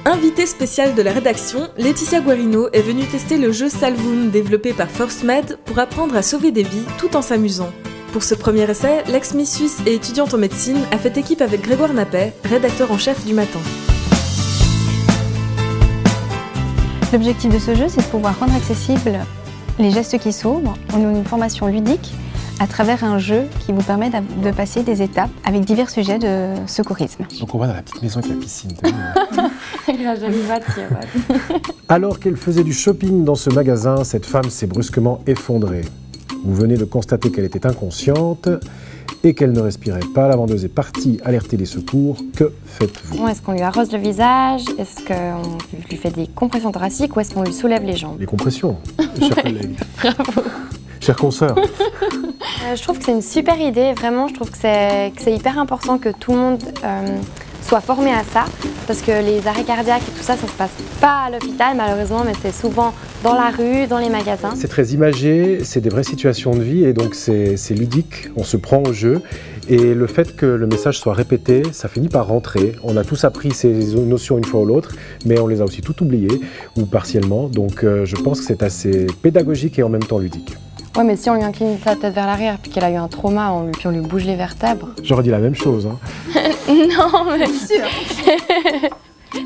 Invitée spéciale de la rédaction, Laetitia Guarino est venue tester le jeu Salvoon développé par FirstMed pour apprendre à sauver des vies tout en s'amusant. Pour ce premier essai, l'ex-Miss Suisse et étudiante en médecine a fait équipe avec Grégoire Nappet, rédacteur en chef du Matin. L'objectif de ce jeu, c'est de pouvoir rendre accessibles les gestes qui sauvent en une formation ludique à travers un jeu qui vous permet de passer des étapes avec divers sujets de secourisme. Donc on va dans la petite maison avec la piscine. La jolie voiture. Alors qu'elle faisait du shopping dans ce magasin, cette femme s'est brusquement effondrée. Vous venez de constater qu'elle était inconsciente et qu'elle ne respirait pas. La vendeuse est partie alerter les secours. Que faites-vous? Est-ce qu'on lui arrose le visage? Est-ce qu'on lui fait des compressions thoraciques ou est-ce qu'on lui soulève les jambes? Les compressions, chers collègues. Bravo. Chers consoeurs. Je trouve que c'est une super idée, vraiment. Je trouve que c'est hyper important que tout le monde soit formé à ça, parce que les arrêts cardiaques et tout ça, ça se passe pas à l'hôpital malheureusement, mais c'est souvent dans la rue, dans les magasins. C'est très imagé, c'est des vraies situations de vie et donc c'est ludique, on se prend au jeu. Et le fait que le message soit répété, ça finit par rentrer. On a tous appris ces notions une fois ou l'autre, mais on les a aussi toutes oubliées, ou partiellement. Donc je pense que c'est assez pédagogique et en même temps ludique. Ouais, mais si on lui incline sa tête vers l'arrière puis qu'elle a eu un trauma, puis on lui bouge les vertèbres. J'aurais dit la même chose. Hein. Non, mais sûr.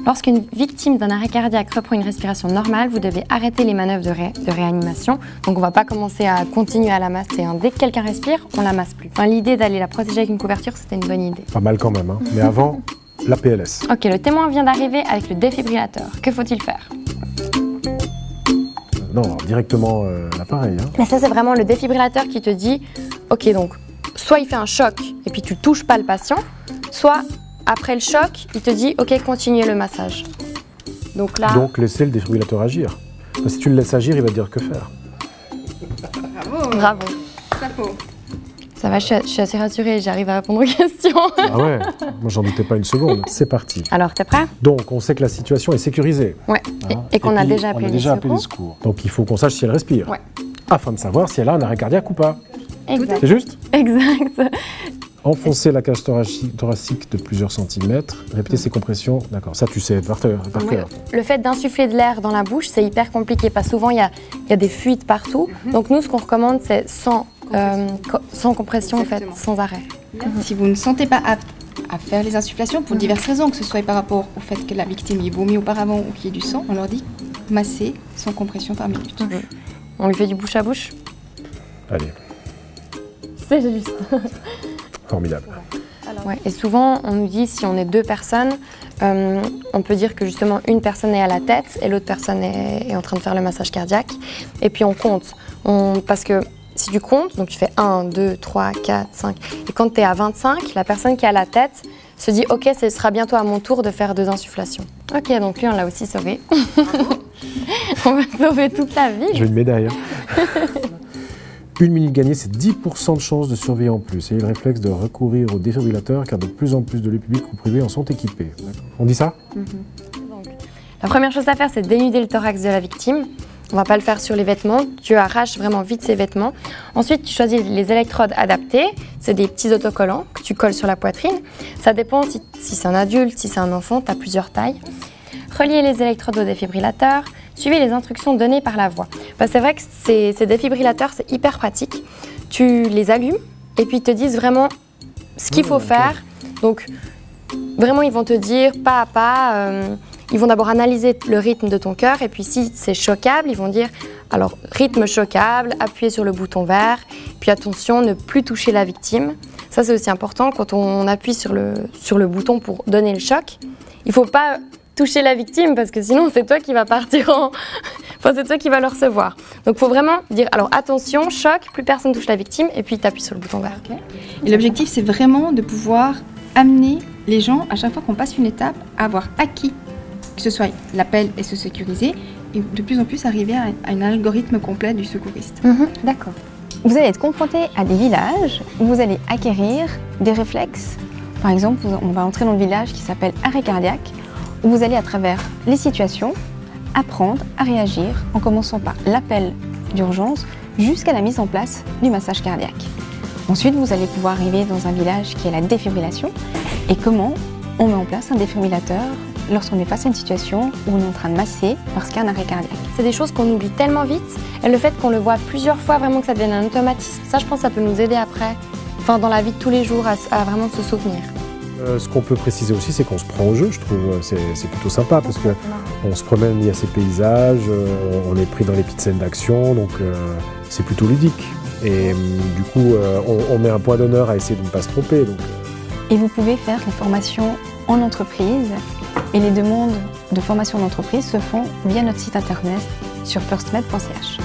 Lorsqu'une victime d'un arrêt cardiaque reprend une respiration normale, vous devez arrêter les manœuvres de réanimation. Donc on ne va pas commencer à continuer à la masser. Dès que quelqu'un respire, on la masse plus. L'idée d'aller la protéger avec une couverture, c'était une bonne idée. Pas mal quand même, hein. Mais avant, la PLS. Ok, le témoin vient d'arriver avec le défibrillateur. Que faut-il faire? Non, directement l'appareil. Hein. Mais ça, c'est vraiment le défibrillateur qui te dit, ok, donc, soit il fait un choc et puis tu touches pas le patient, soit après le choc, il te dit, ok, continuez le massage. Donc là... Donc laissez le défibrillateur agir. Parce que si tu le laisses agir, il va te dire que faire. Bravo. Bravo. Chapeau. Ça va, je suis assez rassurée, j'arrive à répondre aux questions. Ah ouais, moi j'en doutais pas une seconde. C'est parti. Alors, t'es prêt? Donc on sait que la situation est sécurisée. Ouais, Hein. et qu'on a puis, déjà appelé les secours. Donc il faut qu'on sache si elle respire. Ouais. Afin de savoir si elle a un arrêt cardiaque ou pas. Exact. C'est juste? Exact. Enfoncer la cage thoracique de plusieurs centimètres, répéter ses compressions, d'accord, ça tu sais par cœur. Le fait d'insuffler de l'air dans la bouche, c'est hyper compliqué parce que souvent il y a des fuites partout. Donc nous, ce qu'on recommande, c'est sans compression, en fait, sans arrêt. Si vous ne sentez pas apte à faire les insufflations, pour diverses raisons, que ce soit par rapport au fait que la victime ait vomi auparavant ou qu'il y ait du sang, on leur dit masser sans compression par minute. On lui fait du bouche à bouche? Allez. C'est juste. Formidable. Ouais, et souvent, on nous dit, si on est deux personnes, on peut dire que justement une personne est à la tête et l'autre personne est en train de faire le massage cardiaque. Et puis on compte. Parce que si tu comptes, donc tu fais 1, 2, 3, 4, 5. Et quand tu es à 25, la personne qui est à la tête se dit « Ok, ce sera bientôt à mon tour de faire 2 insufflations. » Ok, donc lui, on l'a aussi sauvé. On va sauver toute la vie. J'ai une médaille. Hein. Une minute gagnée, c'est 10% de chances de survie en plus. Et le réflexe de recourir au défibrillateur car de plus en plus de lieux publics ou privés en sont équipés. On dit ça? Donc, la première chose à faire, c'est dénuder le thorax de la victime. On ne va pas le faire sur les vêtements. Tu arraches vraiment vite ses vêtements. Ensuite, tu choisis les électrodes adaptées. C'est des petits autocollants que tu colles sur la poitrine. Ça dépend si c'est un adulte, si c'est un enfant, tu as plusieurs tailles. Reliez les électrodes au défibrillateur. Suivez les instructions données par la voix. C'est vrai que ces défibrillateurs, c'est hyper pratique. Tu les allumes et puis ils te disent vraiment ce qu'il faut faire. Donc, vraiment, ils vont te dire pas à pas. Ils vont d'abord analyser le rythme de ton cœur et puis si c'est choquable, ils vont dire alors rythme choquable, appuyez sur le bouton vert, puis attention, ne plus toucher la victime. Ça, c'est aussi important quand on appuie sur le bouton pour donner le choc. Il ne faut pas toucher la victime parce que sinon c'est toi qui vas partir enfin c'est toi qui vas le recevoir. Donc il faut vraiment dire alors attention, choc, plus personne touche la victime et puis tu appuies sur le bouton vert. Okay. Et l'objectif c'est vraiment de pouvoir amener les gens à chaque fois qu'on passe une étape à avoir acquis que ce soit l'appel et se sécuriser et de plus en plus arriver à un algorithme complet du secouriste. D'accord. Vous allez être confronté à des villages où vous allez acquérir des réflexes. Par exemple, on va entrer dans le village qui s'appelle arrêt cardiaque où vous allez à travers les situations apprendre à réagir en commençant par l'appel d'urgence jusqu'à la mise en place du massage cardiaque. Ensuite, vous allez pouvoir arriver dans un village qui est la défibrillation et comment on met en place un défibrillateur lorsqu'on est face à une situation où on est en train de masser parce qu'il y a un arrêt cardiaque. C'est des choses qu'on oublie tellement vite et le fait qu'on le voit plusieurs fois, vraiment que ça devienne un automatisme, ça je pense que ça peut nous aider après, enfin dans la vie de tous les jours à vraiment se souvenir. Ce qu'on peut préciser aussi, c'est qu'on se prend au jeu, je trouve. C'est plutôt sympa parce qu'on se promène, il y a ces paysages, on est pris dans les petites scènes d'action, donc c'est plutôt ludique. Et du coup, on met un point d'honneur à essayer de ne pas se tromper. Donc, Et vous pouvez faire les formations en entreprise et les demandes de formation en entreprise se font via notre site internet sur firstmed.ch.